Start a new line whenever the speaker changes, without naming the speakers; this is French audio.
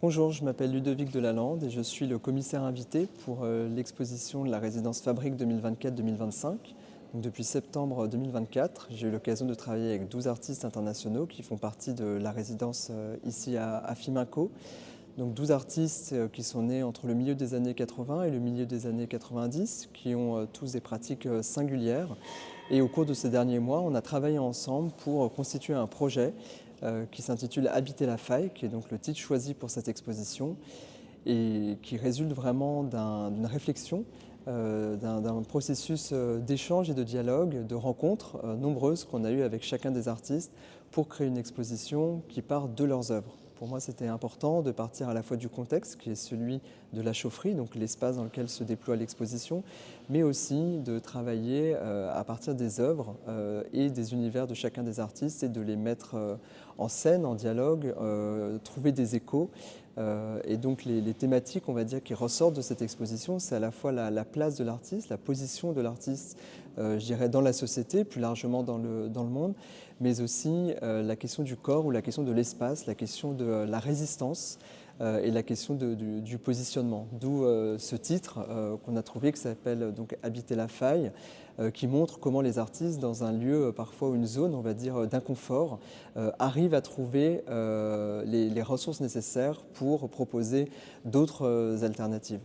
Bonjour, je m'appelle Ludovic Delalande et je suis le commissaire invité pour l'exposition de la résidence Fabrique 2024-2025. Donc, depuis septembre 2024, j'ai eu l'occasion de travailler avec 12 artistes internationaux qui font partie de la résidence ici à Fiminco. Donc 12 artistes qui sont nés entre le milieu des années 80 et le milieu des années 90, qui ont tous des pratiques singulières. Et au cours de ces derniers mois, on a travaillé ensemble pour constituer un projet qui s'intitule Habiter la faille, qui est donc le titre choisi pour cette exposition et qui résulte vraiment d'une réflexion, d'un processus d'échange et de dialogue, de rencontres nombreuses qu'on a eues avec chacun des artistes pour créer une exposition qui part de leurs œuvres. Pour moi, c'était important de partir à la fois du contexte, qui est celui de la chaufferie, donc l'espace dans lequel se déploie l'exposition, mais aussi de travailler à partir des œuvres et des univers de chacun des artistes et de les mettre en scène, en dialogue, trouver des échos. Et donc les thématiques, on va dire, qui ressortent de cette exposition, c'est à la fois la place de l'artiste, la position de l'artiste, je dirais, dans la société, plus largement dans le monde, mais aussi la question du corps ou la question de l'espace, la question de la résistance et la question du positionnement. D'où ce titre qu'on a trouvé qui s'appelle donc Habiter la faille, qui montre comment les artistes, dans un lieu, parfois une zone, on va dire, d'inconfort, arrivent à trouver les ressources nécessaires pour proposer d'autres alternatives.